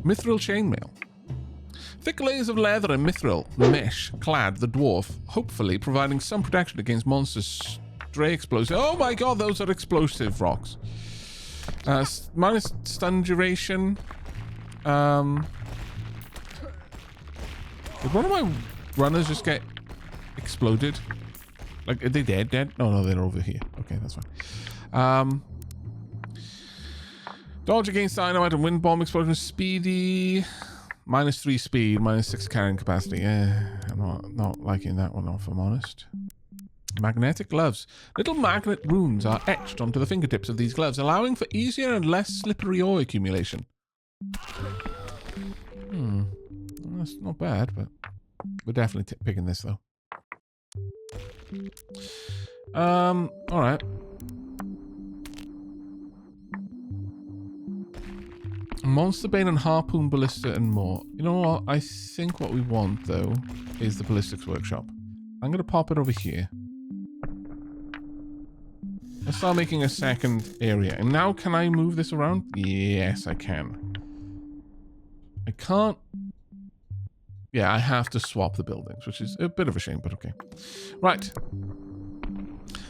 Mithril chainmail. Thick layers of leather and mithril mesh clad the dwarf, hopefully providing some protection against monsters' stray explosives. Oh my god, those are explosive rocks. Minus stun duration. Did one of my runners just get exploded? Like, are they dead? No, they're over here. Okay, that's fine. Dodge against dynamite and wind bomb explosion. Speedy. -3 speed, -6 carrying capacity. Yeah, I'm not liking that one, if I'm honest. Magnetic gloves. Little magnet runes are etched onto the fingertips of these gloves, allowing for easier and less slippery ore accumulation. That's not bad, but we're definitely picking this, though. Alright. Monster Bane and Harpoon Ballista and more. You know what? I think what we want, though, is the Ballistics Workshop. I'm going to pop it over here. Let's start making a second area. And now, can I move this around? Yes, I can. I can't... Yeah, I have to swap the buildings, which is a bit of a shame, but okay. Right.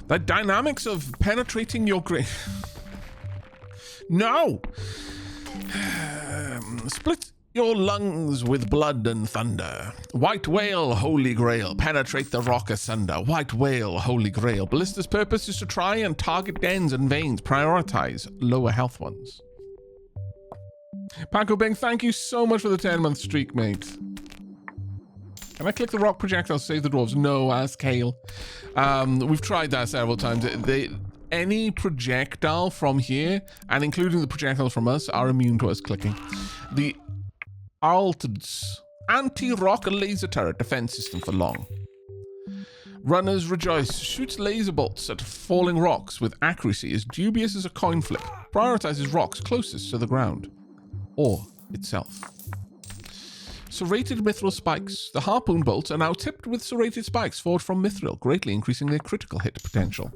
The dynamics of penetrating your grave. No! Split your lungs with blood and thunder. White whale, holy grail. Penetrate the rock asunder. White whale, holy grail. Ballista's purpose is to try and target dens and veins. Prioritize lower health ones. Paco Bing, thank you so much for the 10-month streak, mate. Can I click the rock projectile to save the dwarves? No, ask Kale. We've tried that several times. Any projectile from here, and including the projectiles from us, are immune to us clicking. The Alted's anti-rock laser turret defense system for long. Runners rejoice. Shoots laser bolts at falling rocks with accuracy as dubious as a coin flip. Prioritizes rocks closest to the ground. Or itself. Serrated mithril spikes. The harpoon bolts are now tipped with serrated spikes forged from mithril, greatly increasing their critical hit potential.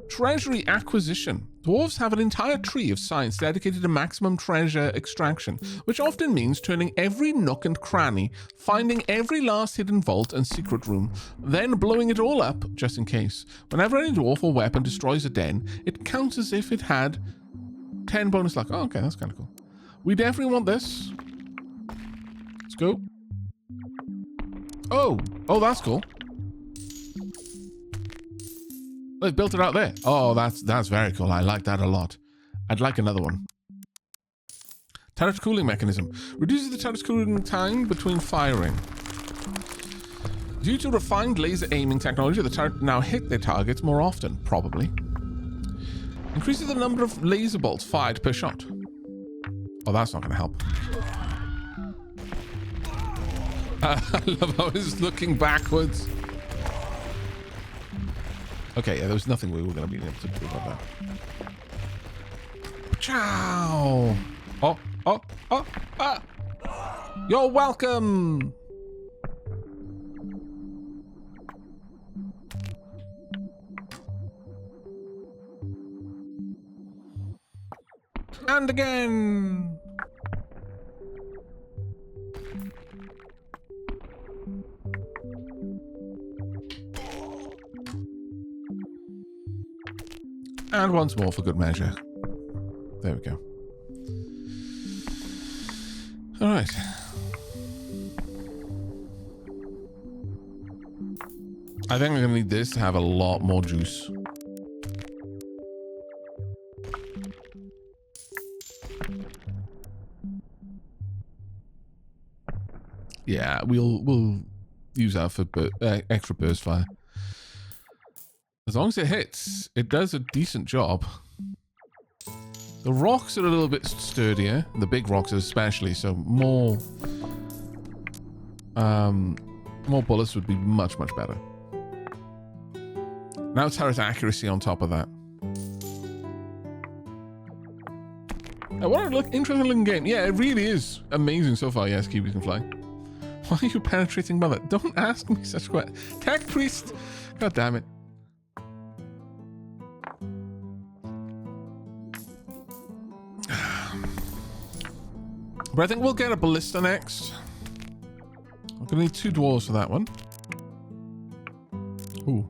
Treasury acquisition. Dwarves have an entire tree of science dedicated to maximum treasure extraction, which often means turning every nook and cranny, finding every last hidden vault and secret room, then blowing it all up, just in case. Whenever any dwarf or weapon destroys a den, it counts as if it had 10 bonus luck. Oh, okay, that's kind of cool. We definitely want this. Let's go. Oh, that's cool. They built it out there. Oh, that's very cool. I like that a lot. I'd like another one. Turret cooling mechanism. Reduces the turret's cooling time between firing. Due to refined laser aiming technology, the turret now hit their targets more often, probably. Increases the number of laser bolts fired per shot. Oh, that's not going to help. I love how it's looking backwards. Okay, yeah, there was nothing we were going to be able to do about that. Ciao! Ah! You're welcome! And again! And once more for good measure. There we go. All right. I think I'm going to need this to have a lot more juice. Yeah, we'll use that for extra burst fire. As long as it hits, it does a decent job. The rocks are a little bit sturdier, the big rocks especially, so more bullets would be much better. Now turret accuracy on top of that. What an interesting looking game. Yeah, it really is amazing so far. Yes, Kiwis can fly. Why are you penetrating mother? Don't ask me such questions. Tech priest. God damn it. But I think we'll get a ballista next. I'm gonna need 2 dwarves for that one. Ooh.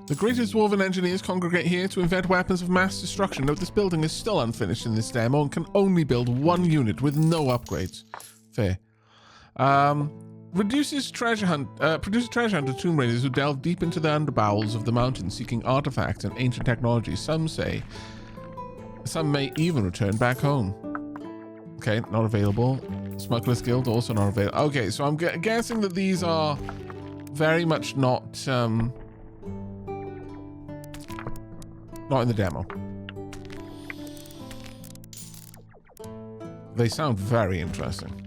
The greatest dwarven engineers congregate here to invent weapons of mass destruction. Note this building is still unfinished in this demo and can only build 1 unit with no upgrades. Fair. Produces treasure hunt to tomb raiders who delve deep into the underbowels of the mountains seeking artifacts and ancient technologies. Some may even return back home. Okay, not available. Smugglers Guild also not available. Okay, so I'm guessing that these are very much not in the demo. They sound very interesting.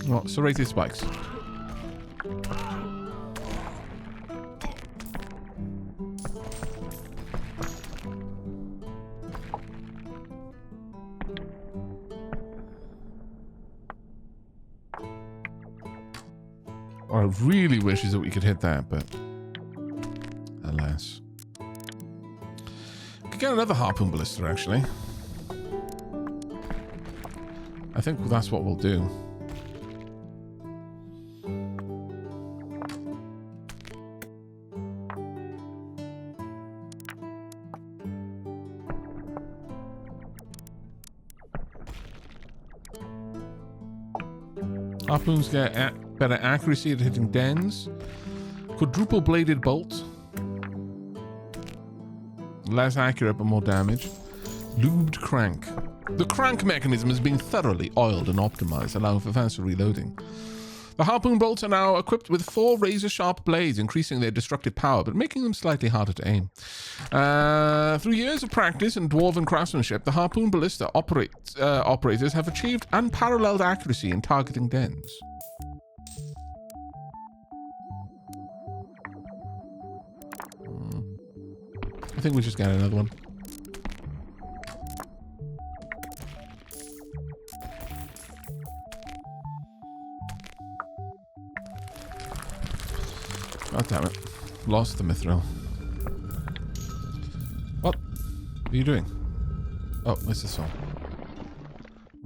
Oh, serrated spikes. I really wish is that we could hit that, but alas. Could get another harpoon ballista, actually. I think that's what we'll do. Harpoons get better accuracy at hitting dens. Quadruple bladed bolt. Less accurate but more damage. Lubed crank. The crank mechanism has been thoroughly oiled and optimized, allowing for faster reloading. The harpoon bolts are now equipped with 4 razor-sharp blades, increasing their destructive power, but making them slightly harder to aim. Through years of practice and dwarven craftsmanship, the harpoon ballista operators have achieved unparalleled accuracy in targeting dens. I think we just got another one. God damn it. Lost the mithril. What are you doing? Oh, what's this one?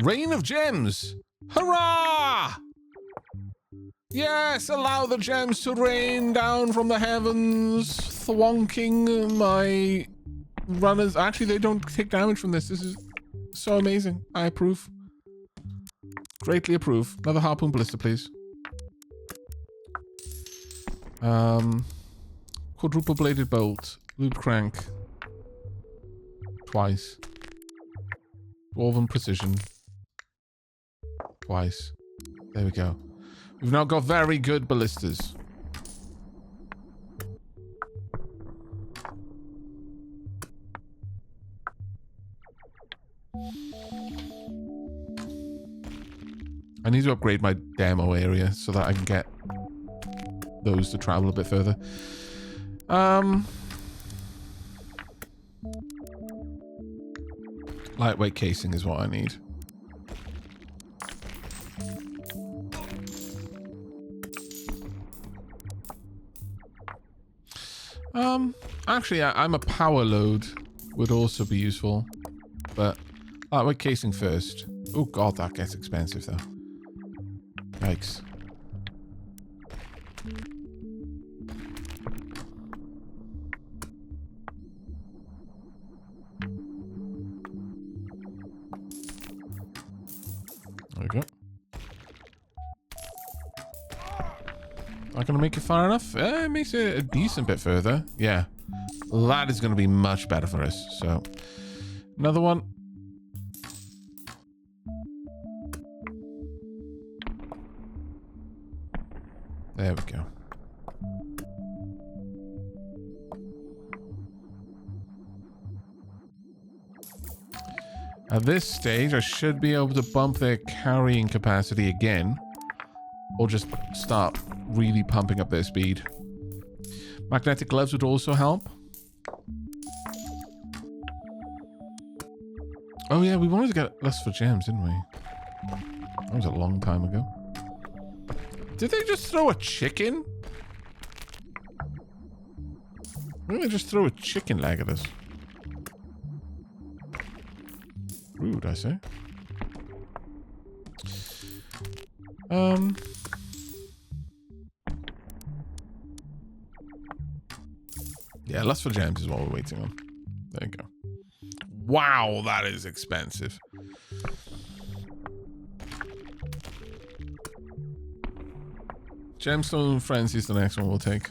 Rain of gems! Hurrah! Yes, allow the gems to rain down from the heavens, thwonking my runners. Actually, they don't take damage from this. This is so amazing. I approve. Greatly approve. Another harpoon ballista, please. Quadruple bladed bolt. Loop crank. Twice. Dwarven precision. Twice. There we go. We've now got very good ballistas. I need to upgrade my demo area so that I can get those to travel a bit further. Lightweight casing is what I need. Actually, I'm a power load would also be useful, but lightweight casing first. Oh god, that gets expensive though. Yikes. There we go. Not gonna make it far enough? It makes it a decent bit further. Yeah. That is gonna be much better for us. So, another one. There we go. At this stage, I should be able to bump their carrying capacity again. Or just start really pumping up their speed. Magnetic gloves would also help. Oh yeah, we wanted to get less for gems, didn't we? That was a long time ago. Did they just throw a chicken? Maybe they just throw a chicken leg at us. Rude, I say. Yeah, lust for gems is what we're waiting on. There you go. Wow, that is expensive. Gemstone Frenzy is the next one we'll take.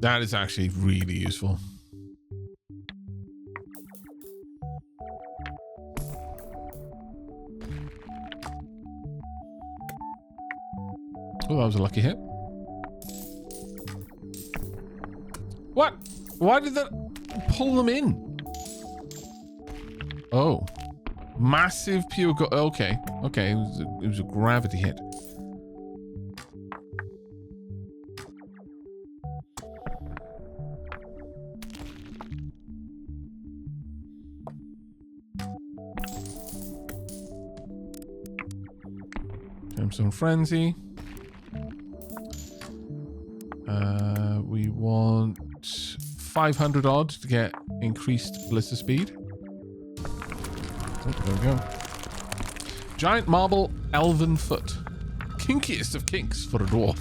That is actually really useful. Oh, that was a lucky hit. What? Why did that pull them in? Oh. Massive pure gold. Okay. Okay, it was a gravity hit. Gemstone Frenzy. We want 500 odd to get increased ballista speed. Oh, there we go. Giant marble elven foot. Kinkiest of kinks for a dwarf.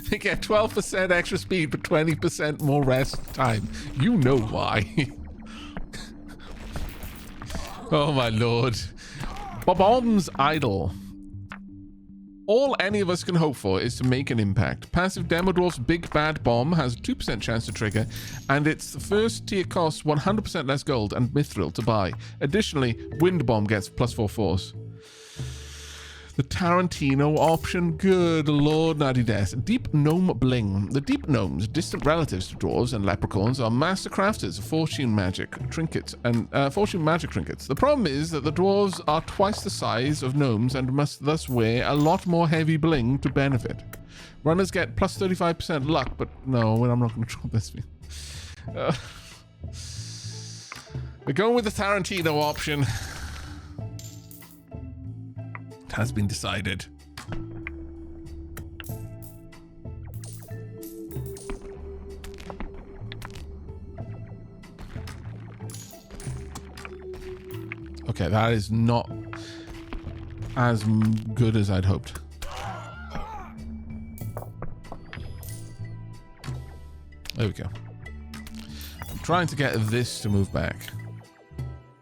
They get 12% extra speed but 20% more rest time. You know why. Oh my lord. Bomb's idle. All any of us can hope for is to make an impact. Passive Demo Dwarf's Big Bad Bomb has a 2% chance to trigger, and its first tier costs 100% less gold and Mithril to buy. Additionally, Wind Bomb gets +4 force. The Tarantino option, good lord, Natty Death. Deep Gnome Bling. The Deep Gnomes, distant relatives to dwarves and leprechauns, are master crafters of fortune magic trinkets and fortune magic trinkets. The problem is that the dwarves are twice the size of gnomes and must thus wear a lot more heavy bling to benefit. Runners get plus 35% luck, but no, I'm not going to drop this. We're going with the Tarantino option. Has been decided. Okay, that is not as good as I'd hoped. There we go. I'm trying to get this to move back.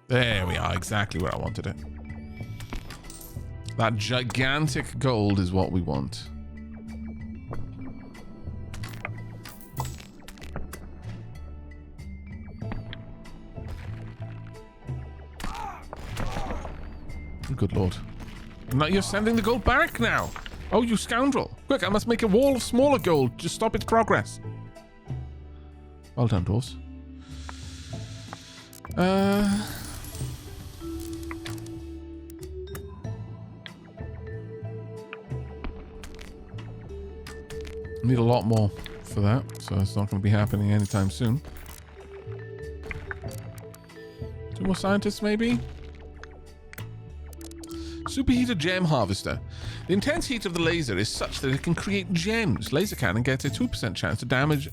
There we are, exactly where I wanted it. That gigantic gold is what we want. Good lord. Now you're sending the gold back now. Oh, you scoundrel. Quick, I must make a wall of smaller gold to stop its progress. Well done, dwarves. Need a lot more for that, so it's not going to be happening anytime soon. 2 more scientists, maybe? Superheated Gem Harvester. The intense heat of the laser is such that it can create gems. Laser cannon gets a 2% chance to damage,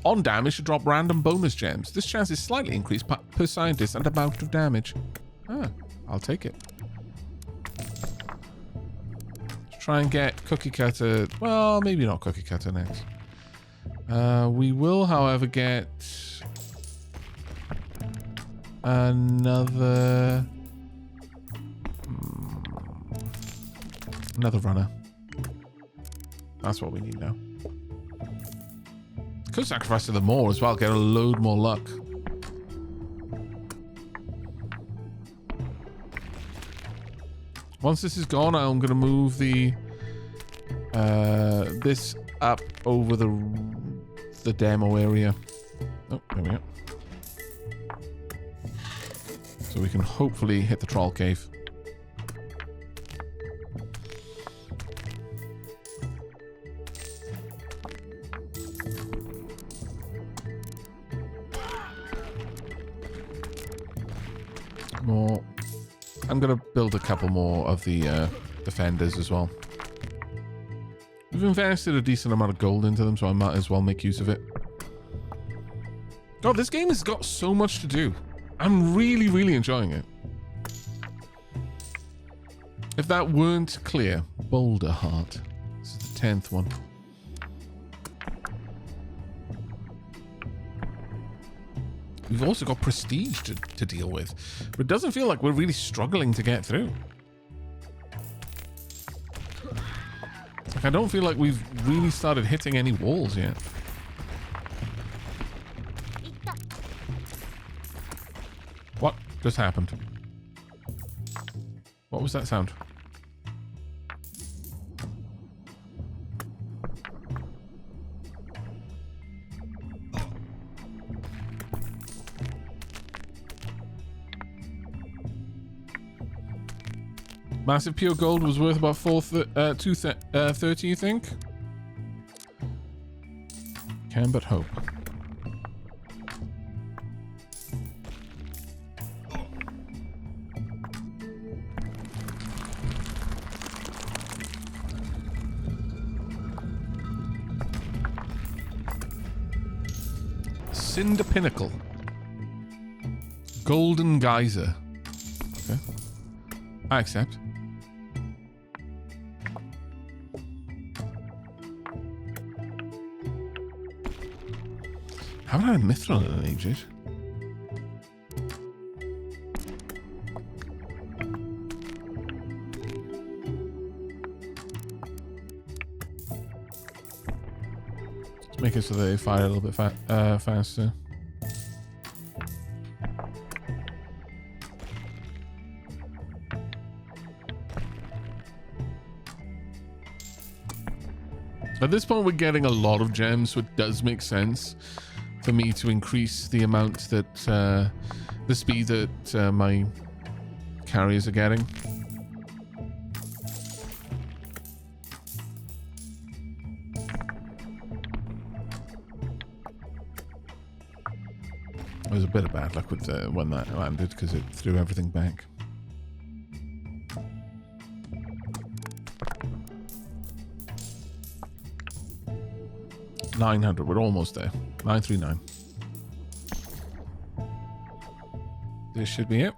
on damage to drop random bonus gems. This chance is slightly increased per scientist and amount of damage. Ah, I'll take it. Try and get Cookie Cutter. Well, maybe not Cookie Cutter next. We will, however, get another runner. That's what we need now. Could sacrifice to the more as well, get a load more luck. Once this is gone, I'm going to move the this up over the demo area. Oh, there we go. So we can hopefully hit the troll cave. I'm going to build a couple more of the defenders as well. We've invested a decent amount of gold into them, so I might as well make use of it. God, this game has got so much to do. I'm really, really enjoying it. If that weren't clear, Boulder Heart. This is the 10th one. We've also got prestige to deal with, but it doesn't feel like we're really struggling to get through. Like, I don't feel like we've really started hitting any walls yet. What just happened? What was that sound? Massive pure gold was worth about 230, you think? Can but hope. Cinder Pinnacle. Golden Geyser. Okay. I accept. I haven't had a mithril in ages. Let's make it so they fire a little bit faster. At this point, we're getting a lot of gems, so it does make sense for me to increase the amount that the speed that my carriers are getting. There was a bit of bad luck with when that landed because it threw everything back. $900. We're almost there. 939. This should be it.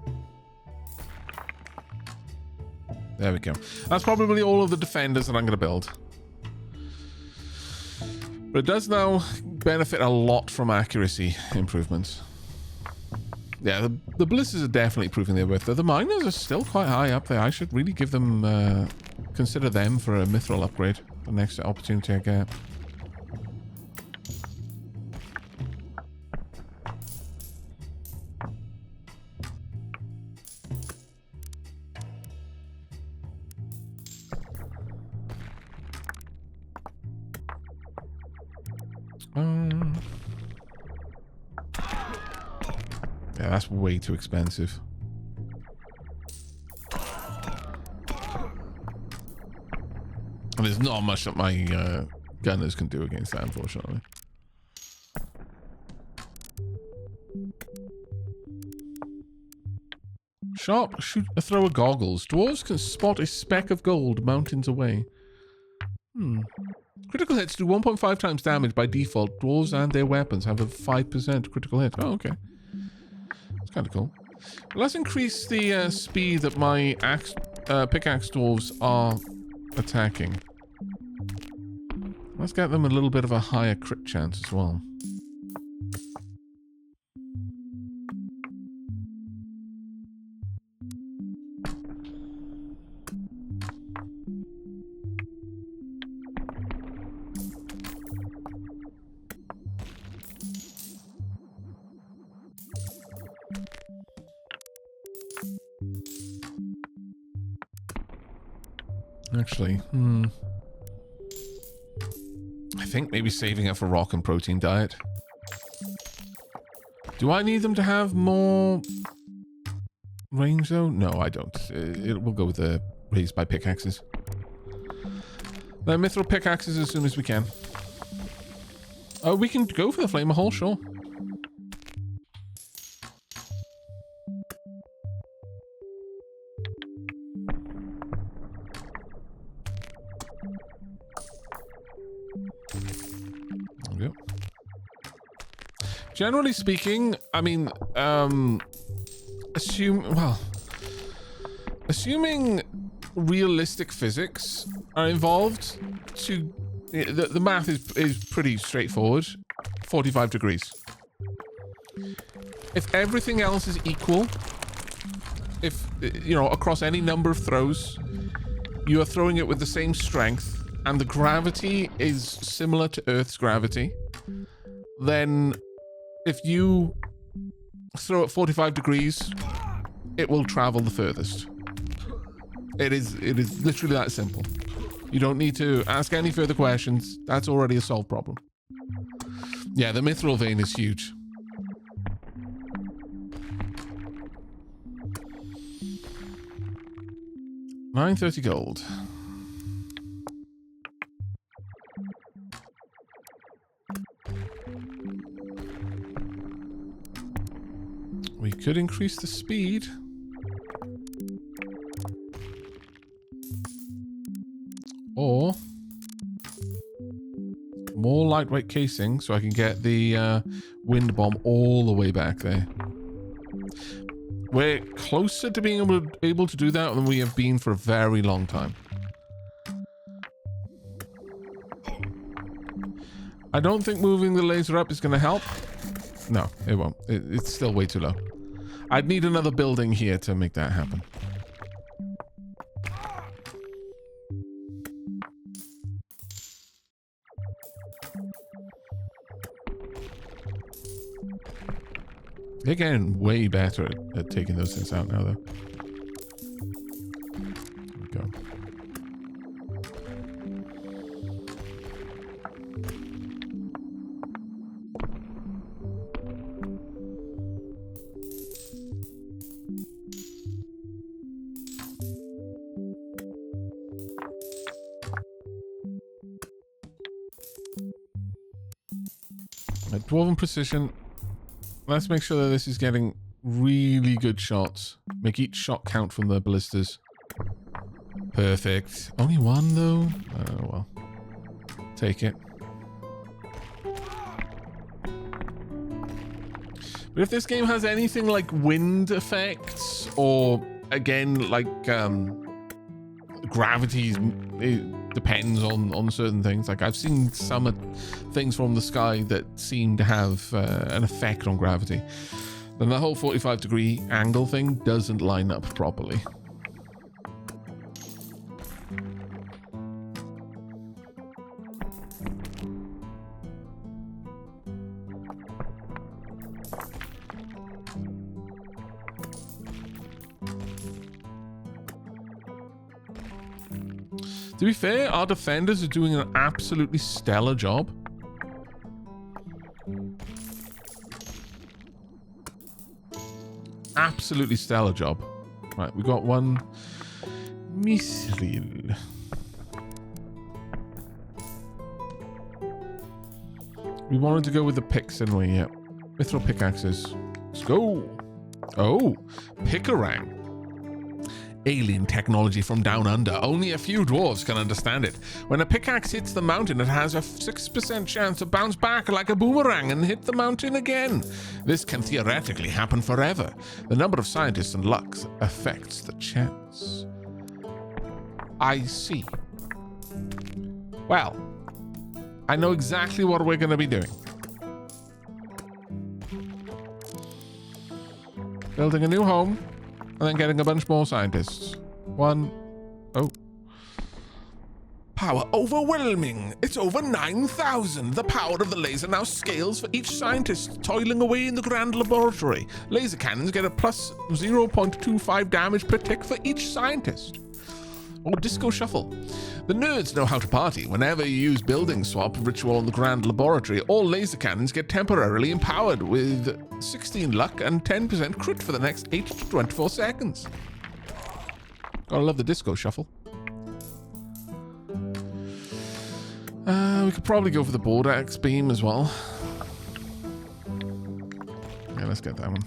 There we go. That's probably all of the defenders that I'm going to build. But it does now benefit a lot from accuracy improvements. Yeah, the ballistics are definitely proving their worth. The miners are still quite high up there. I should really give them, consider them for a mithril upgrade. The next opportunity I get. Yeah, that's way too expensive. And there's not much that my gunners can do against that, unfortunately. Sharp shoot a thrower goggles. Dwarves can spot a speck of gold mountains away. Critical hits do 1.5 times damage by default. Dwarves and their weapons have a 5% critical hit. Oh, okay. That's kind of cool. Well, let's increase the speed that my pickaxe dwarves are attacking. Let's get them a little bit of a higher crit chance as well. Actually, I think maybe saving up for rock and protein diet. Do I need them to have more range though? No, I don't. It will go with the raised by pickaxes. The mithril pickaxes as soon as we can. Oh, we can go for the flamer hole, sure. Yep. Generally speaking, I mean, assuming realistic physics are involved, the math is pretty straightforward. 45 degrees. If everything else is equal, if, you know, across any number of throws, you are throwing it with the same strength, and the gravity is similar to Earth's gravity, then if you throw it 45 degrees, it will travel the furthest. It is literally that simple. You don't need to ask any further questions. That's already a solved problem. Yeah, the mithril vein is huge. $930 gold. We could increase the speed. Or more lightweight casing so I can get the wind bomb all the way back there. We're closer to being able to do that than we have been for a very long time. I don't think moving the laser up is going to help. No, it won't. It's still way too low. I'd need another building here to make that happen. They're getting way better at taking those things out now, though. There we go. At Dwarven Precision, let's make sure that this is getting really good shots. Make each shot count from the ballistas. Perfect. Only one, though? Oh, well. Take it. But if this game has anything like wind effects, or, again, like, gravity depends on certain things. Like, I've seen some things from the sky that seem to have an effect on gravity. Then the whole 45-degree angle thing doesn't line up properly. To be fair, our defenders are doing an absolutely stellar job. Absolutely stellar job. Right, we got one mithril. We wanted to go with the picks, didn't we? Yep. Mithril pickaxes. Let's go. Oh, pickerang. Alien technology from down under. Only a few dwarves can understand it. When a pickaxe hits the mountain, it has a 6% chance to bounce back like a boomerang and hit the mountain again. This can theoretically happen forever. The number of scientists and luck affects the chance. I see. Well, I know exactly what we're going to be doing. Building a new home. And then getting a bunch more scientists. Oh. Power overwhelming. It's over 9,000. The power of the laser now scales for each scientist toiling away in the grand laboratory. Laser cannons get a plus 0.25 damage per tick for each scientist. Or disco shuffle. The nerds know how to party. Whenever you use building swap ritual in the grand laboratory, all laser cannons get temporarily empowered with 16 luck and 10% crit for the next 8 to 24 seconds. Gotta love the disco shuffle. We could probably go for the border X beam as well. Yeah, let's get that one.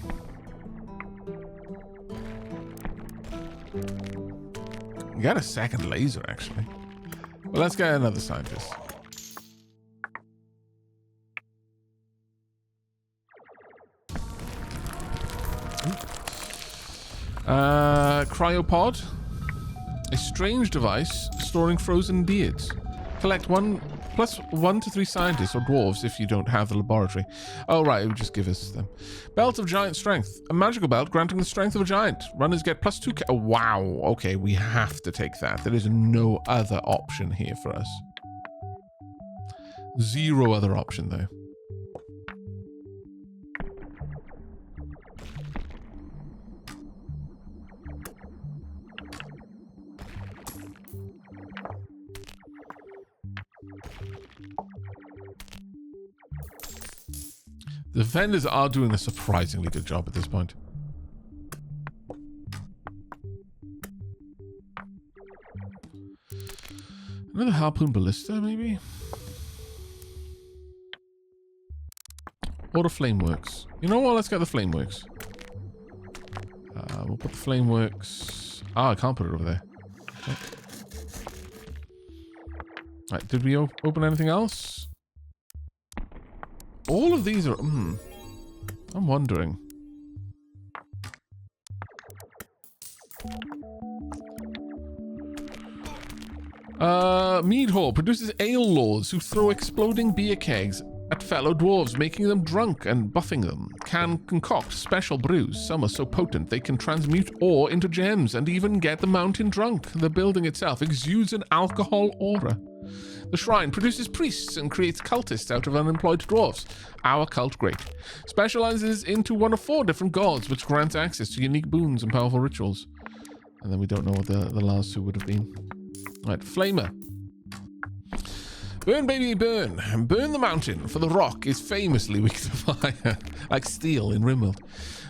We got a second laser, actually. Well, let's get another scientist. Cryopod. A strange device storing frozen beards. Collect +1 to 3 scientists or dwarves if you don't have the laboratory. Oh, right, it would just give us them. Belt of Giant Strength. A magical belt granting the strength of a giant. Runners get +2. Oh, wow. Okay, we have to take that. There is no other option here for us. Zero other option, though. The vendors are doing a surprisingly good job at this point. Another harpoon ballista, maybe? Or the Flameworks. You know what? Let's get the Flameworks. We'll put the Flameworks... Ah, I can't put it over there. Okay. Right, did we open anything else? All of these are... I'm wondering. Mead Hall produces ale lords who throw exploding beer kegs at fellow dwarves, making them drunk and buffing them. Can concoct special brews. Some are so potent they can transmute ore into gems and even get the mountain drunk. The building itself exudes an alcohol aura. The shrine produces priests and creates cultists out of unemployed dwarves. Our cult great. Specializes into one of 4 different gods, which grants access to unique boons and powerful rituals. And then we don't know what the last 2 would have been. Right, Flamer. Burn, baby, burn. Burn the mountain, for the rock is famously weak to fire, like steel in Rimworld.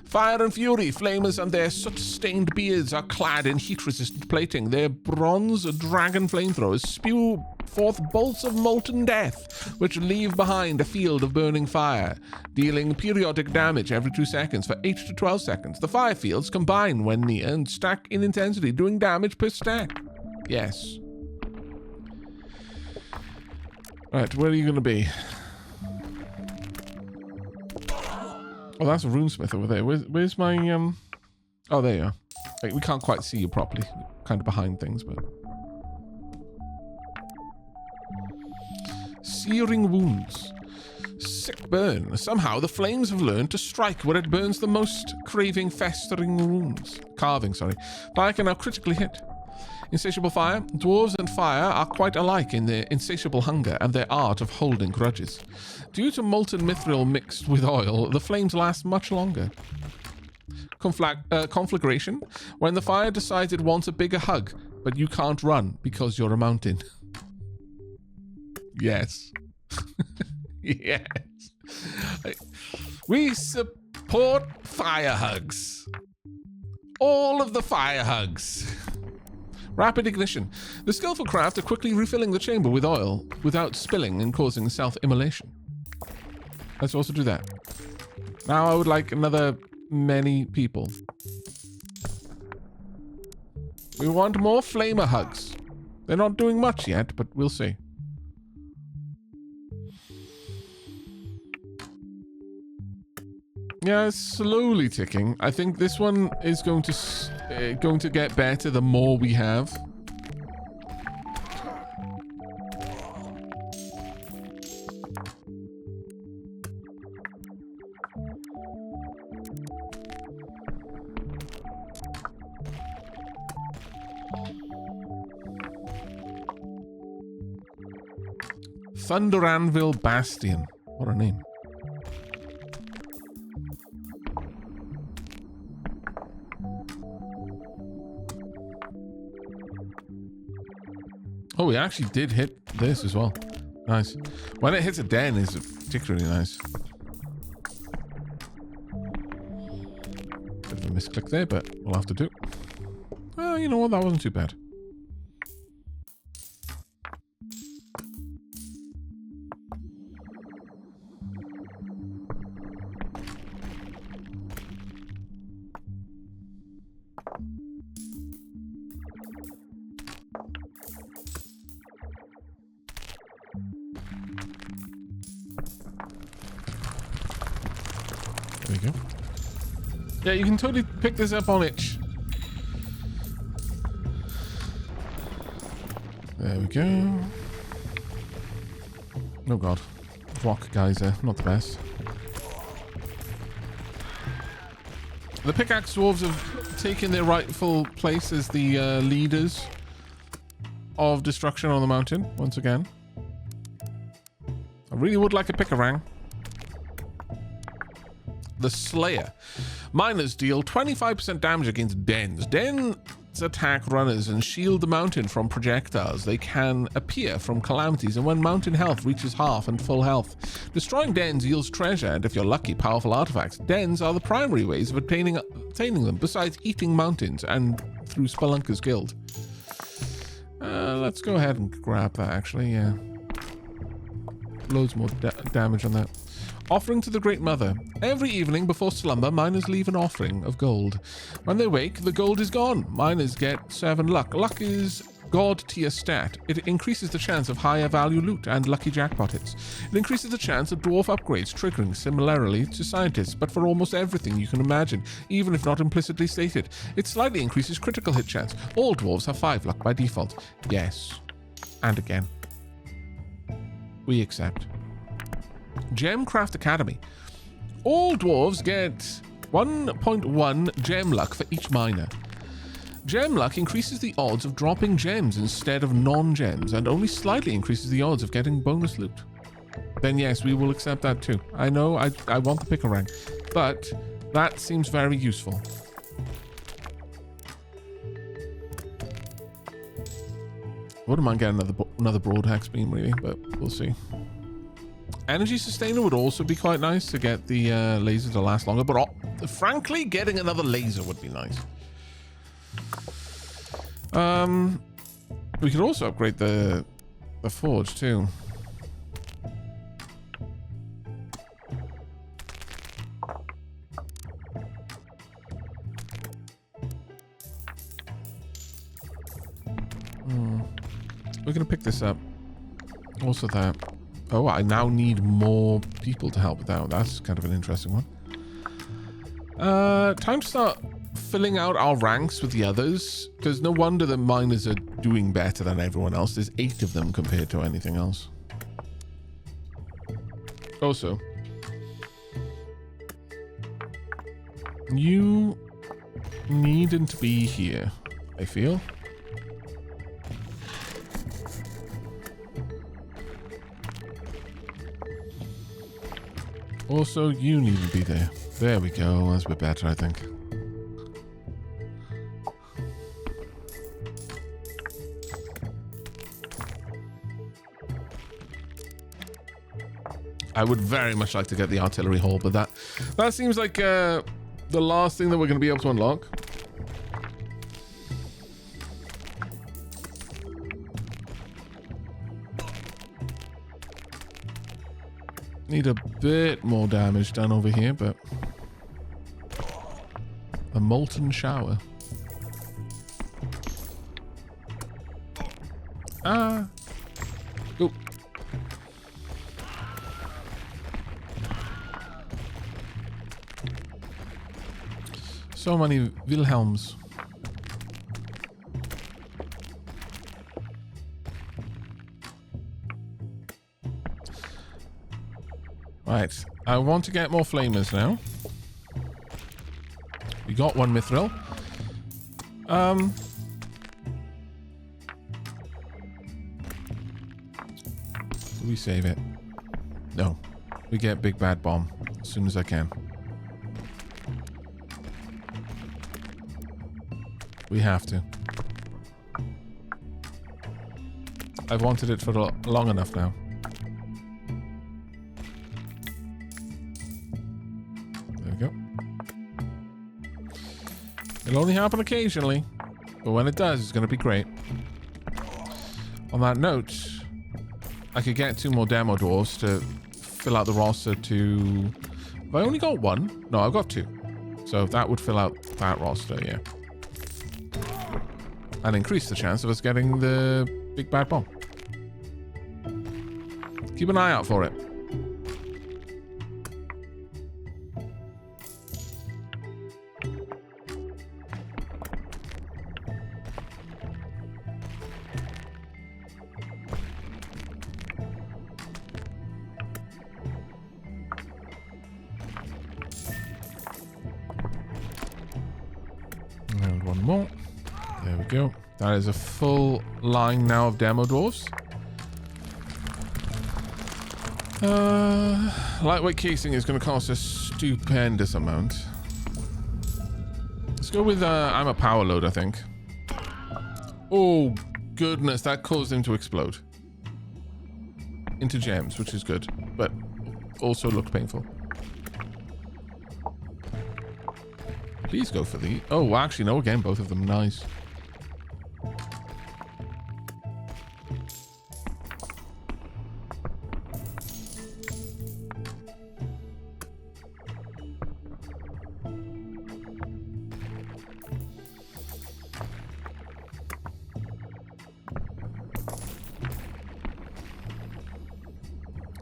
Fire and fury, flamers and their soot-stained beards are clad in heat-resistant plating. Their bronze dragon flamethrowers spew forth bolts of molten death, which leave behind a field of burning fire, dealing periodic damage every 2 seconds for 8 to 12 seconds. The fire fields combine when near and stack in intensity, doing damage per stack. Yes. Right, where are you going to be? Oh, that's a runesmith over there. Where's my... Oh, there you are. Like, we can't quite see you properly. Kind of behind things, but... Searing wounds. Sick burn. Somehow the flames have learned to strike where it burns the most, craving festering wounds. Carving, sorry. Fire can now critically hit. Insatiable fire. Dwarves and fire are quite alike in their insatiable hunger and their art of holding grudges. Due to molten mithril mixed with oil, the flames last much longer. Conflagration. When the fire decides it wants a bigger hug, but you can't run because you're a mountain. Yes. Yes. We support fire hugs. All of the fire hugs. Rapid ignition. The skillful craft are quickly refilling the chamber with oil without spilling and causing self-immolation. Let's also do that. Now I would like another many people. We want more flamer hugs. They're not doing much yet, but we'll see. Yeah, it's slowly ticking. I think this one is going to get better the more we have. Thunder Anvil Bastion. What a name. Oh, we actually did hit this as well. Nice. When it hits a den, it's particularly nice. Bit of a misclick there, but we'll have to do. Oh, you know what? That wasn't too bad. There we go. Yeah, you can totally pick this up on itch. There we go. Oh god. Rock geyser, not the best. The pickaxe dwarves have taken their rightful place as the leaders of destruction on the mountain, once again. I really would like a pickerang. The Slayer. Miners deal 25% damage against dens. Dens attack runners and shield the mountain from projectiles. They can appear from calamities, and when mountain health reaches half and full health. Destroying dens yields treasure, and if you're lucky, powerful artifacts. Dens are the primary ways of obtaining them, besides eating mountains and through Spelunker's Guild. Let's go ahead and grab that, actually, yeah. Loads more damage on that. Offering to the Great Mother. Every evening before slumber, miners leave an offering of gold. When they wake, the gold is gone. Miners get 7 luck. Luck is god tier stat. It increases the chance of higher value loot and lucky jackpot hits. It increases the chance of dwarf upgrades, triggering similarly to scientists, but for almost everything you can imagine, even if not implicitly stated. It slightly increases critical hit chance. All dwarves have 5 luck by default. Yes. And again. We accept. Gemcraft Academy. All dwarves get 1.1 gem luck for each miner. Gem luck increases the odds of dropping gems instead of non-gems, and only slightly increases the odds of getting bonus loot. Then yes, we will accept that too. I know I want the pickerang, but that seems very useful. Wouldn't mind getting another broad hex beam really, but we'll see. Energy sustainer would also be quite nice to get the laser to last longer, but frankly, getting another laser would be nice. We could also upgrade the forge too. We're gonna pick this up. Also that. Oh, I now need more people to help with that. That's kind of an interesting one. Time to start filling out our ranks with the others, because no wonder the miners are doing better than everyone else. There's 8 of them compared to anything else. Also, you needn't to be here, I feel. Also, you need to be there. There we go. That's a bit better, I think. I would very much like to get the artillery hall, but that seems like the last thing that we're going to be able to unlock. Need a bit more damage done over here, but a molten shower. Ah. Oop. So many Wilhelms. Right, I want to get more flamers now. We got one mithril. Do we save it? No. We get big bad bomb as soon as I can. We have to. I've wanted it for long enough now. It'll only happen occasionally, but when it does, it's going to be great. On that note, I could get 2 more demo dwarves to fill out the roster to... Have I only got 1? No, I've got 2. So that would fill out that roster, yeah. And increase the chance of us getting the big bad bomb. Keep an eye out for it. go. That is a full line now of demo dwarves. Lightweight casing is going to cost a stupendous amount. Let's go with I'm a power load, I think. Oh goodness, that caused him to explode into gems, which is good, but also looked painful. Please go for the... Oh, actually, no, again, both of them. Nice.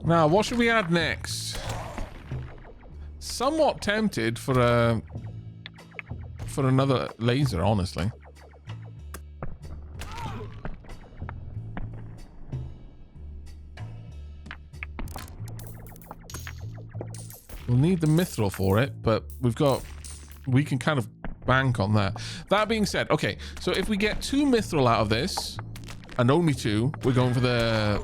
Now, what should we add next? Somewhat tempted for another laser, honestly. We'll need the mithril for it, but we can kind of bank on that. That being said, okay, so if we get 2 mithril out of this, and only 2, we're going for the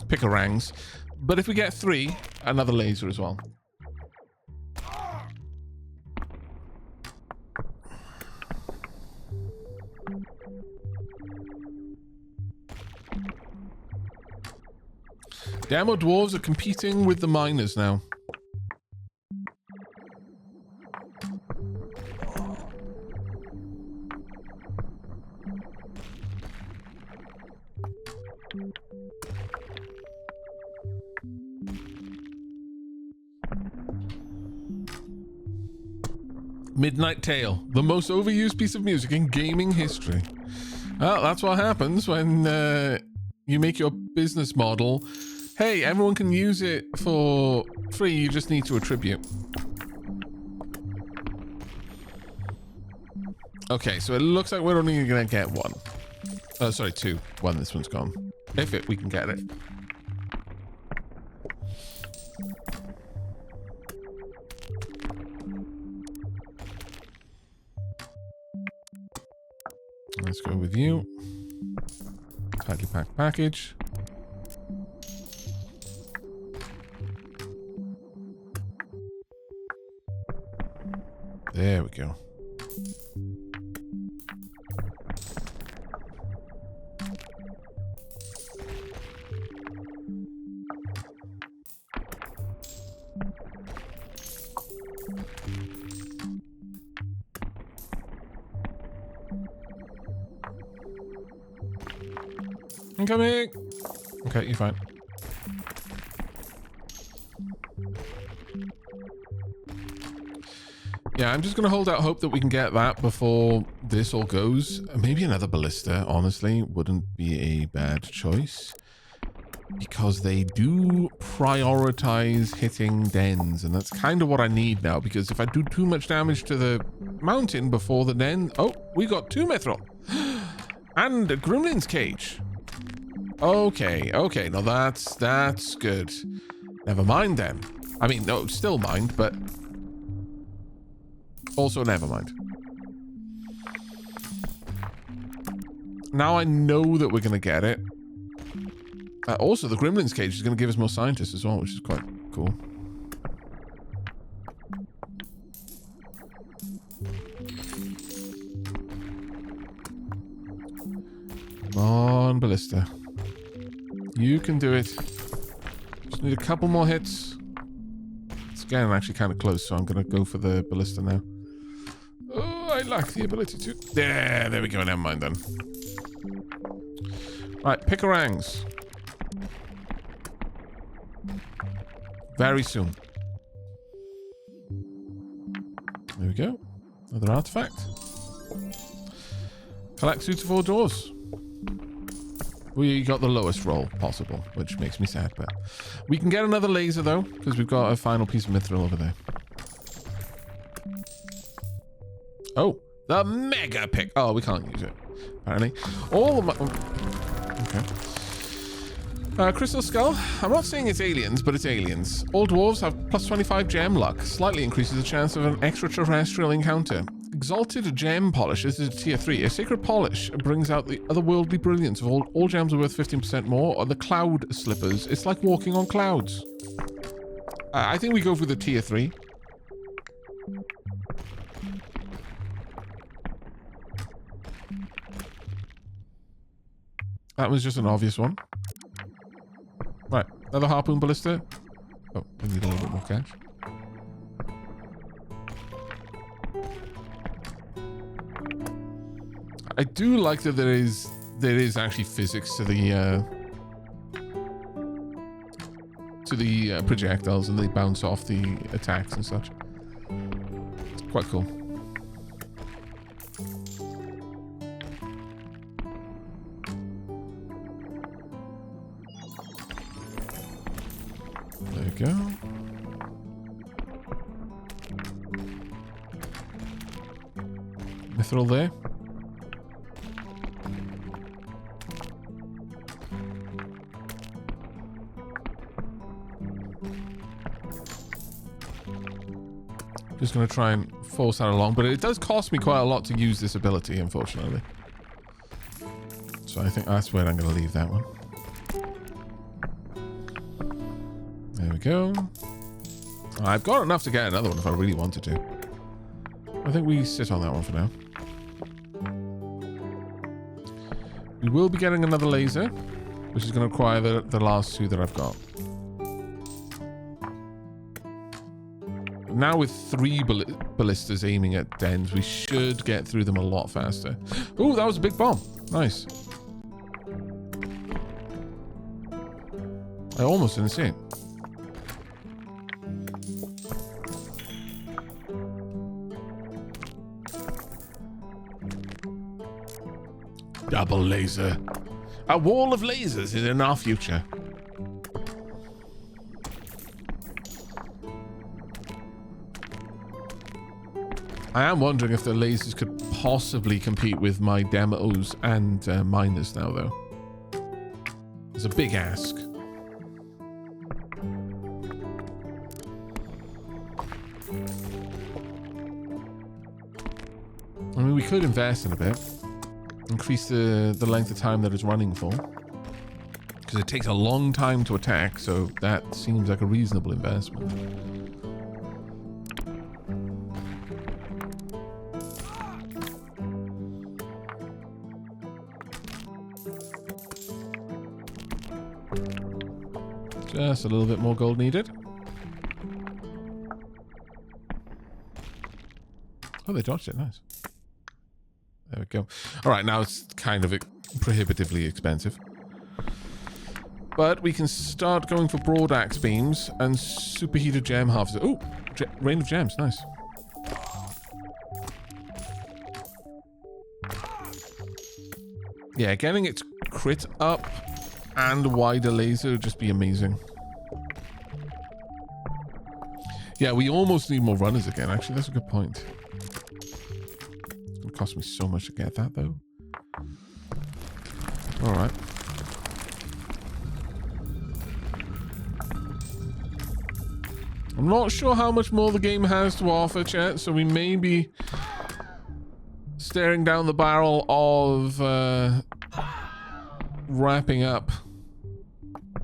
pickerangs. But if we get 3, another laser as well. Demo dwarves are competing with the miners now. Midnight Tale, the most overused piece of music in gaming history. Well, that's what happens when you make your business model. Hey, everyone can use it for free, you just need to attribute. Okay, so it looks like we're only gonna get 1. Oh, sorry, 2. 1, this one's gone. If we can get it. Let's go with you. Tightly packed package. There we go. Incoming! Okay, you're fine. Yeah, I'm just going to hold out hope that we can get that before this all goes. Maybe another ballista, honestly, wouldn't be a bad choice. Because they do prioritize hitting dens, and that's kind of what I need now, because if I do too much damage to the mountain before the den... Oh, we got 2 mithril! And a gremlin's cage! Okay, okay, now that's good. Never mind then. I mean, no, still mind, but... Also never mind. Now I know that we're going to get it. Also, the gremlin's cage is going to give us more scientists as well, which is quite cool. Come on, ballista. You can do it. Just need a couple more hits. It's again actually kind of close, so I'm going to go for the ballista now. Oh, I lack the ability to... There we go. Never mind then. Right, pickerangs. Very soon. There we go. Another artifact. Collect suitable doors. We got the lowest roll possible, which makes me sad, but we can get another laser though, because we've got a final piece of mithril over there. Oh, the mega pick. Oh, we can't use it, apparently. All the okay. Crystal Skull. I'm not saying it's aliens, but it's aliens. All dwarves have plus 25 gem luck. Slightly increases the chance of an extraterrestrial encounter. Exalted Gem Polish. This is a tier 3. A sacred polish brings out the otherworldly brilliance of all gems are worth 15% more. Or the cloud slippers. It's like walking on clouds. I think we go for the tier 3. That was just an obvious one. Right, another harpoon ballista. Oh, we need a little bit more cash. I do like that there is actually physics to the projectiles, and they bounce off the attacks and such. It's quite cool. There we go. Mithril there. Just going to try and force that along, but it does cost me quite a lot to use this ability, unfortunately. So I think that's where I'm going to leave that one. There we go. I've got enough to get another one if I really wanted to. I think we sit on that one for now. We will be getting another laser, which is going to require the last two that I've got. Now with 3 ballistas aiming at dens, we should get through them a lot faster. Oh, that was a big bomb. Nice. I almost didn't see it. Double laser. A wall of lasers is in our future. I am wondering if the lasers could possibly compete with my demos and miners now, though. It's a big ask. I mean, we could invest in a bit. Increase the length of time that it's running for. Because it takes a long time to attack, so that seems like a reasonable investment. Just a little bit more gold needed. Oh, they dodged it. Nice. There we go. All right, now it's kind of prohibitively expensive. But we can start going for broad axe beams and superheated gem harvester. Oh, rain of gems. Nice. Yeah, getting its crit up and wider laser would just be amazing. Yeah, we almost need more runners again. Actually, that's a good point. It's going to cost me so much to get that, though. All right. I'm not sure how much more the game has to offer, chat, so we may be staring down the barrel of wrapping up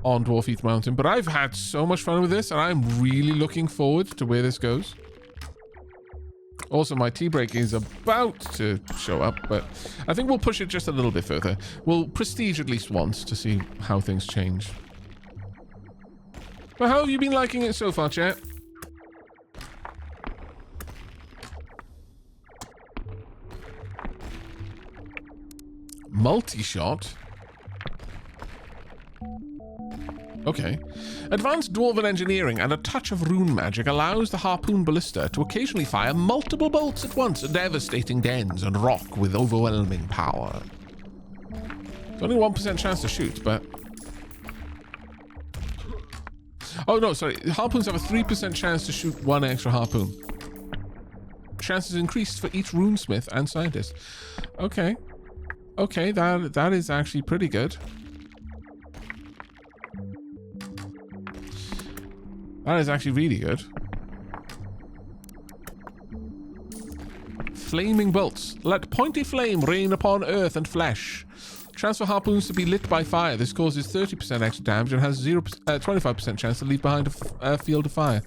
on Dwarf Eat Mountain, but I've had so much fun with this, and I'm really looking forward to where this goes. Also, my tea break is about to show up, but I think we'll push it just a little bit further. We'll prestige at least once to see how things change. But how have you been liking it so far, chat? Multi-shot? Okay. Advanced Dwarven engineering and a touch of rune magic allows the harpoon ballista to occasionally fire multiple bolts at once, devastating dens and rock with overwhelming power. It's only 1% chance to shoot, but... Oh, no, sorry. Harpoons have a 3% chance to shoot one extra harpoon. Chances increased for each runesmith and scientist. Okay. Okay, that is actually pretty good. That is actually really good. Flaming bolts. Let pointy flame rain upon earth and flesh. Transfer harpoons to be lit by fire. This causes 30% extra damage and has 25% chance to leave behind a field of fire.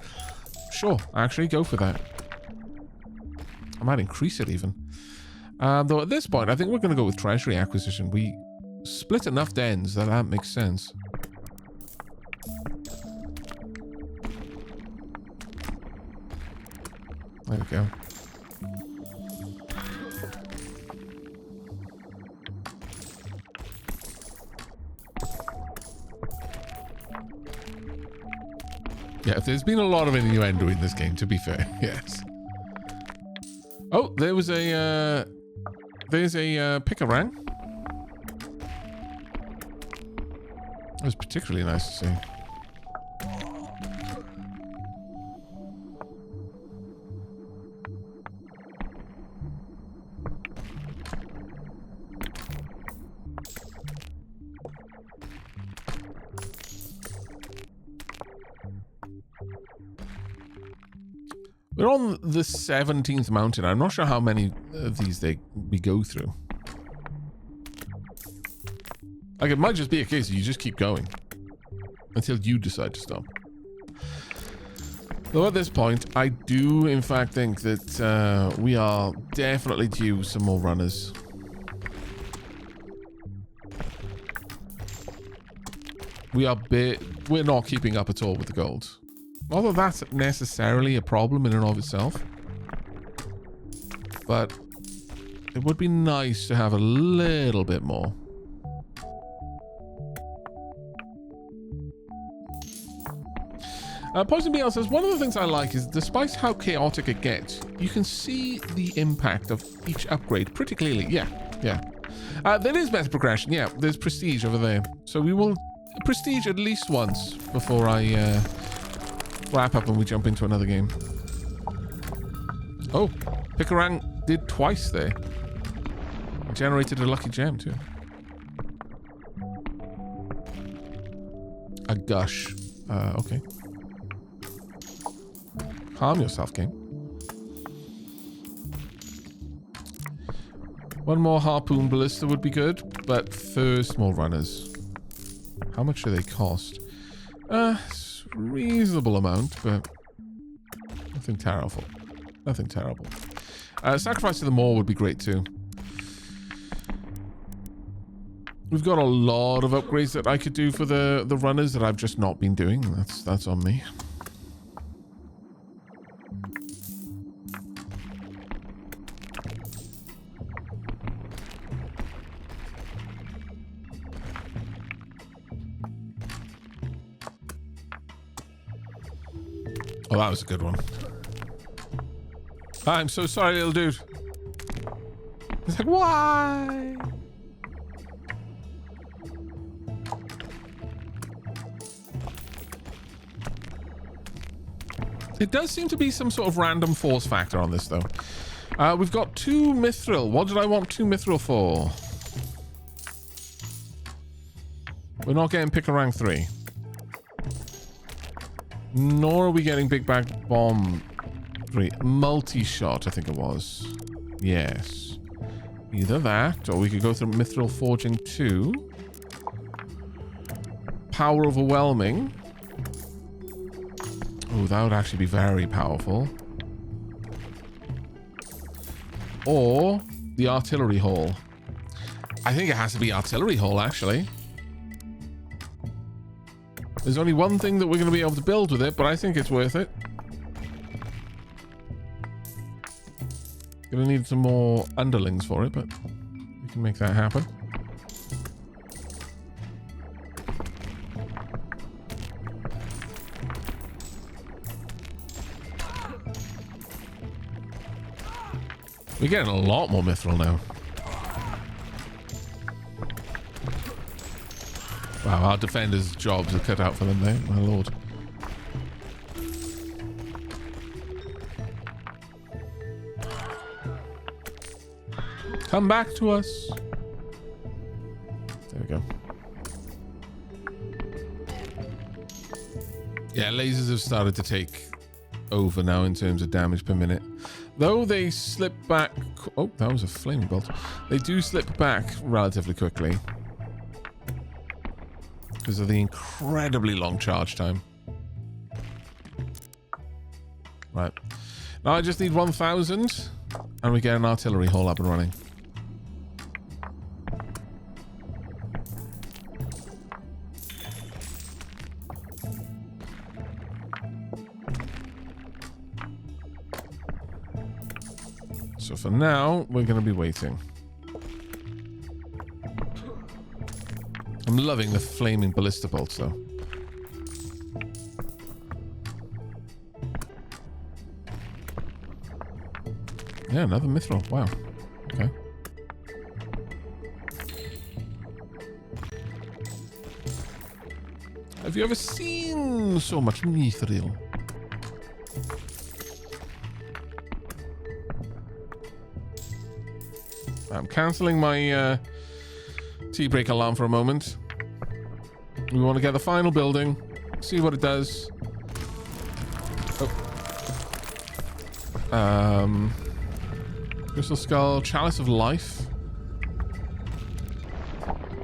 Sure, actually go for that. I might increase it even. Though at this point, I think we're going to go with treasury acquisition. We split enough dens that makes sense. There we go. Yeah, there's been a lot of innuendo in this game, to be fair. Yes. Oh, there was a there's a pick-a-rang. It was particularly nice to see. We're on the 17th mountain. I'm not sure how many of these we go through. Like, it might just be a case of you just keep going until you decide to stop. Though at this point, I do in fact think that we are definitely due some more runners. We're not keeping up at all with the gold. Not that that's necessarily a problem in and of itself, but it would be nice to have a little bit more. Poison BL says, one of the things I like is despite how chaotic it gets, you can see the impact of each upgrade pretty clearly. Yeah. There is better progression. Yeah, there's prestige over there. So we will prestige at least once before I wrap up and we jump into another game. Oh, Picarang did twice there. Generated a lucky gem too. A gush. Okay. Calm yourself, game. One more harpoon ballista would be good, but first more runners. How much do they cost? Reasonable amount, but nothing terrible. Nothing terrible. Sacrifice to the Maw would be great too. We've got a lot of upgrades that I could do for the runners that I've just not been doing. That's on me. Oh, that was a good one. I'm so sorry, little dude. He's like, why? It does seem to be some sort of random force factor on this, though. We've got 2 mithril. What did I want 2 mithril for? We're not getting Picarang 3. Nor are we getting Big Bag Bomb 3. Multi-shot, I think it was. Yes. Either that, or we could go through Mithril Forging 2. Power Overwhelming. Oh, that would actually be very powerful. Or the Artillery Hall. I think it has to be Artillery Hall, actually. There's only one thing that we're going to be able to build with it, but I think it's worth it. Gonna need some more underlings for it, but we can make that happen. We're getting a lot more mithril now. Wow, our defenders' jobs are cut out for them there, my lord. Come back to us. There we go. Yeah, lasers have started to take over now in terms of damage per minute. Though they slip back... Oh, that was a flaming bolt. They do slip back relatively quickly. Because of the incredibly long charge time. Right. Now I just need 1,000. And we get an artillery hall up and running. So for now, we're going to be waiting. I'm loving the flaming ballista bolts, though. Yeah, another mithril. Wow. Okay. Have you ever seen so much mithril? I'm cancelling my tea break alarm for a moment. We want to get the final building, see what it does. Oh. Crystal Skull, Chalice of Life.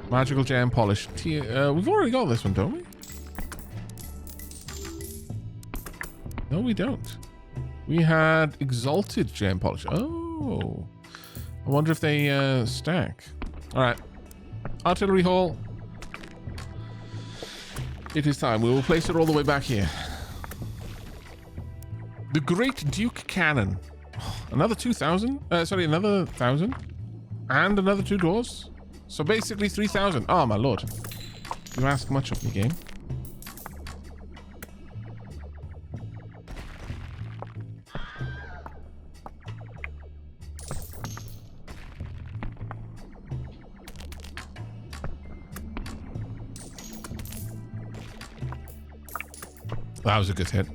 Magical Gem Polish. We've already got this one, don't we? No, we don't. We had Exalted Gem Polish. Oh. I wonder if they stack. Alright. Artillery Hall. It is time. We will place it all the way back here. The Great Duke Cannon. Another 2,000? Sorry, another 1,000? And another 2 doors? So basically 3,000. Oh, my lord. You ask much of me, game. That was a good hit.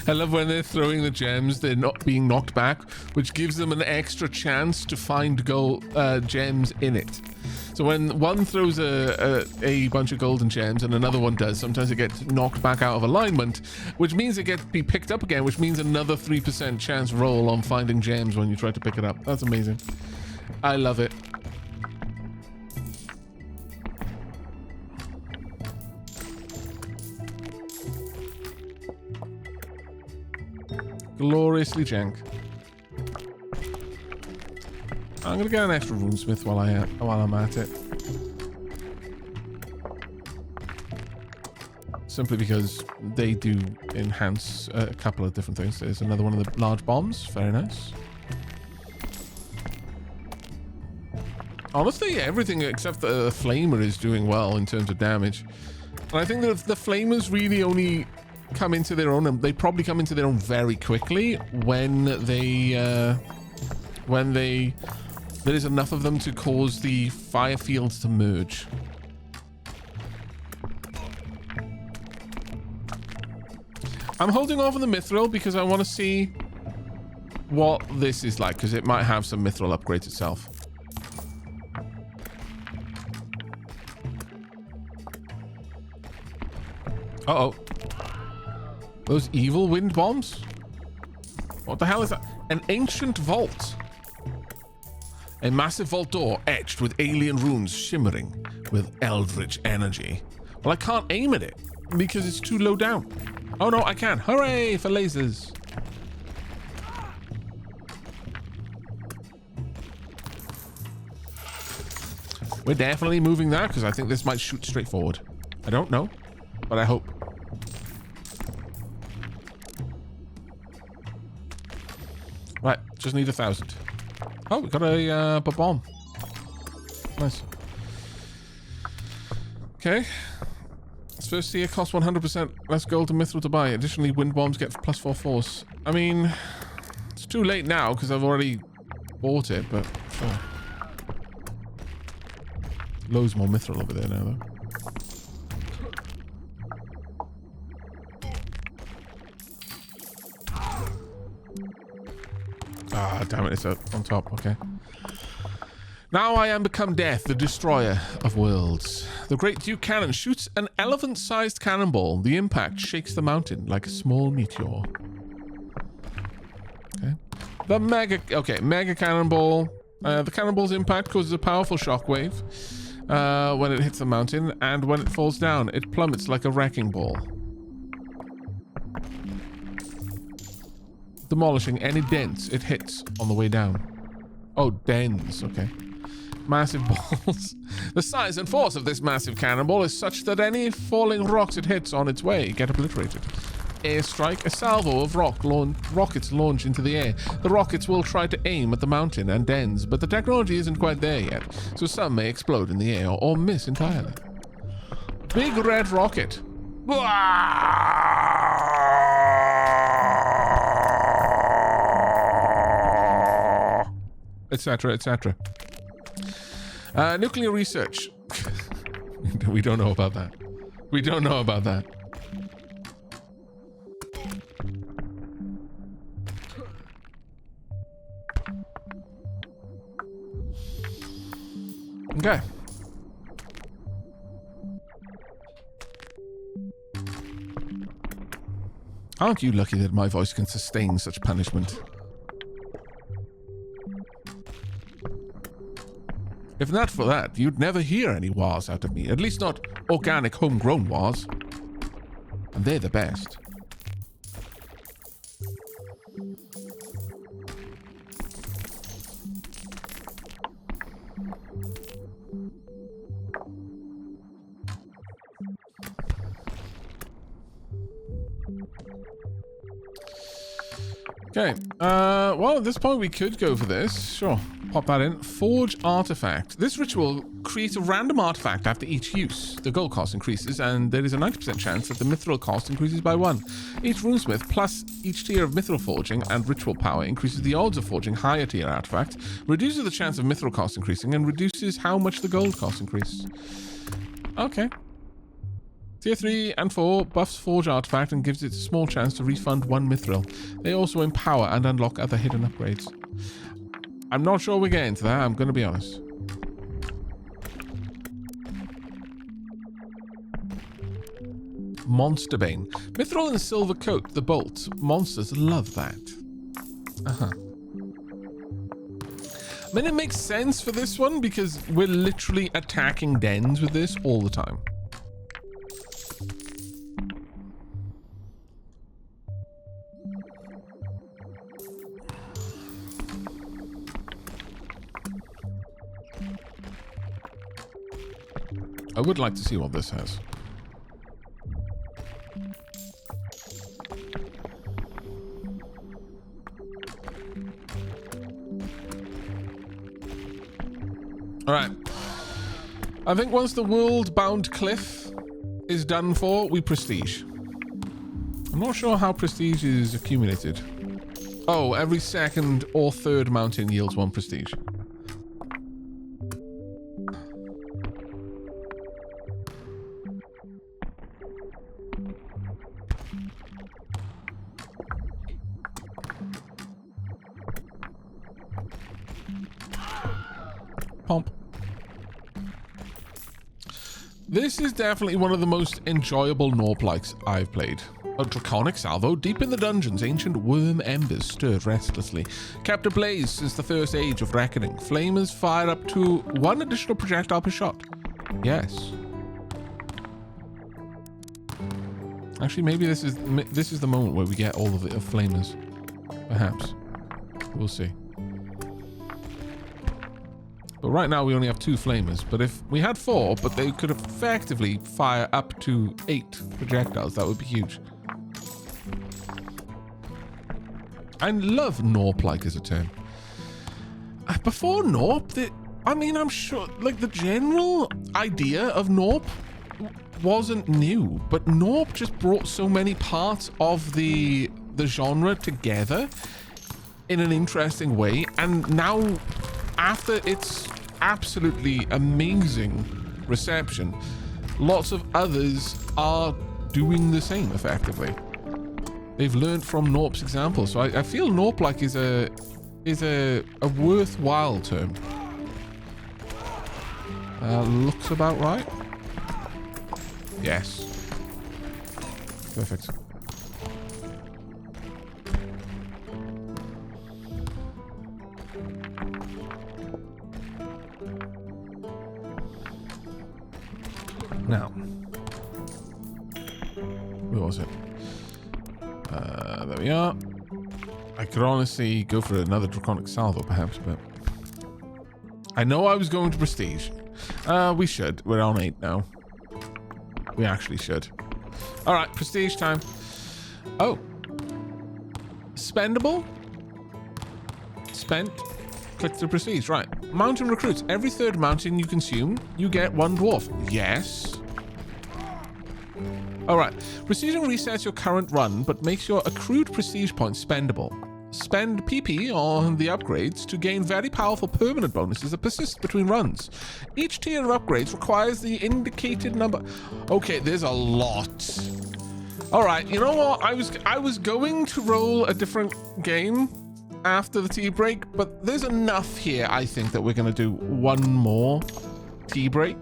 I love when they're throwing the gems, they're not being knocked back, which gives them an extra chance to find gold gems in it. So when one throws a bunch of golden gems and another one does, sometimes it gets knocked back out of alignment, which means it gets be picked up again, which means another 3% chance roll on finding gems when you try to pick it up. That's amazing. I love it. Gloriously jank. I'm gonna get an extra runesmith while I'm at it. Simply because they do enhance a couple of different things. There's another one of the large bombs. Very nice. Honestly, everything except the flamer is doing well in terms of damage. And I think that if the flamers really only come into their own, and they probably come into their own very quickly when there is enough of them to cause the fire fields to merge. I'm holding off on the mithril because I want to see what this is like, because it might have some mithril upgrades itself. Uh-oh. Those evil wind bombs? What the hell is that? An ancient vault. A massive vault door etched with alien runes shimmering with eldritch energy. Well, I can't aim at it because it's too low down. Oh no, I can. Hooray for lasers. We're definitely moving that because I think this might shoot straight forward. I don't know, but I hope. Right, just need 1,000. Oh, we got a bomb. Nice. Okay. Let's first see it costs 100% less gold and mithril to buy. Additionally, wind bombs get +4 force. I mean, it's too late now because I've already bought it, but sure. Loads more mithril over there now, though. Ah, damn it, it's on top. Okay. Now I am become death, the destroyer of worlds. The Great Duke Cannon shoots an elephant-sized cannonball. The impact shakes the mountain like a small meteor. Okay. The mega cannonball. The cannonball's impact causes a powerful shockwave when it hits the mountain, and when it falls down, it plummets like a wrecking ball, demolishing any dents it hits on the way down. Oh, dens, okay. Massive balls. The size and force of this massive cannonball is such that any falling rocks it hits on its way get obliterated. Airstrike, a salvo of rockets launch into the air. The rockets will try to aim at the mountain and dens, but the technology isn't quite there yet, so some may explode in the air or miss entirely. Big red rocket. Etc., etc. Nuclear research. We don't know about that. We don't know about that. Okay. Aren't you lucky that my voice can sustain such punishment? If not for that, you'd never hear any wars out of me. At least not organic, homegrown wars. And they're the best. Okay, well, at this point we could go for this. Sure, pop that in. Forge artifact. This ritual creates a random artifact after each use. The gold cost increases, and there is a 90% chance that the mithril cost increases by 1. Each runesmith plus each tier of mithril forging and ritual power increases the odds of forging higher tier artifacts, reduces the chance of mithril cost increasing, and reduces how much the gold cost increases. Okay. Tier 3 and 4 buffs Forge Artifact and gives it a small chance to refund 1 mithril. They also empower and unlock other hidden upgrades. I'm not sure we're getting to that, I'm going to be honest. Monster Bane. Mithril and silver coat the bolt. Monsters love that. Uh-huh. I mean, it makes sense for this one because we're literally attacking dens with this all the time. I would like to see what this has. Alright. I think once the world-bound cliff is done for, we prestige. I'm not sure how prestige is accumulated. Oh, every second or third mountain yields 1 prestige. Pomp. This is definitely one of the most enjoyable Norp-likes I've played. A draconic salvo deep in the dungeons, ancient worm embers stirred restlessly, kept ablaze since the first age of reckoning. Flamers fire up to 1 additional projectile per shot. Yes. Actually, maybe this is the moment where we get all of it of flamers. Perhaps. We'll see. But right now we only have 2 flamers, but if we had 4, but they could effectively fire up to 8 projectiles, that would be huge. I love Norp-like as a term. Before Norp, I'm sure, like, the general idea of Norp wasn't new, but Norp just brought so many parts of the genre together in an interesting way, and now, after its absolutely amazing reception, lots of others are doing the same effectively. They've learned from Norp's example, so I feel Norp-like is a worthwhile term. Looks about right. Yes. Perfect. Now, where was it? There we are. I could honestly go for another Draconic Salvo, perhaps, but I know I was going to Prestige. We should. We're on 8 now. We actually should. All right, Prestige time. Oh. Spendable? Spent. Click to Prestige. Right. Mountain Recruits. Every third mountain you consume, you get 1 dwarf. Yes. All right. Prestige resets your current run, but makes your accrued prestige points spendable. Spend PP on the upgrades to gain very powerful permanent bonuses that persist between runs. Each tier of upgrades requires the indicated number. Okay, there's a lot. All right, you know what? I was going to roll a different game after the tea break, but there's enough here, I think, that we're going to do one more tea break.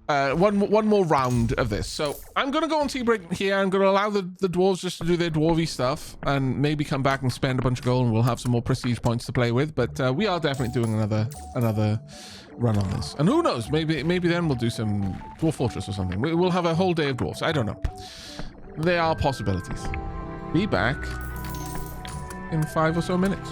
One more round of this. So I'm going to go on tea break here. I'm going to allow the dwarves just to do their dwarvy stuff and maybe come back and spend a bunch of gold and we'll have some more prestige points to play with. But we are definitely doing another run on this. And who knows? Maybe then we'll do some Dwarf Fortress or something. We'll have a whole day of dwarves. I don't know. There are possibilities. Be back in 5 or so minutes.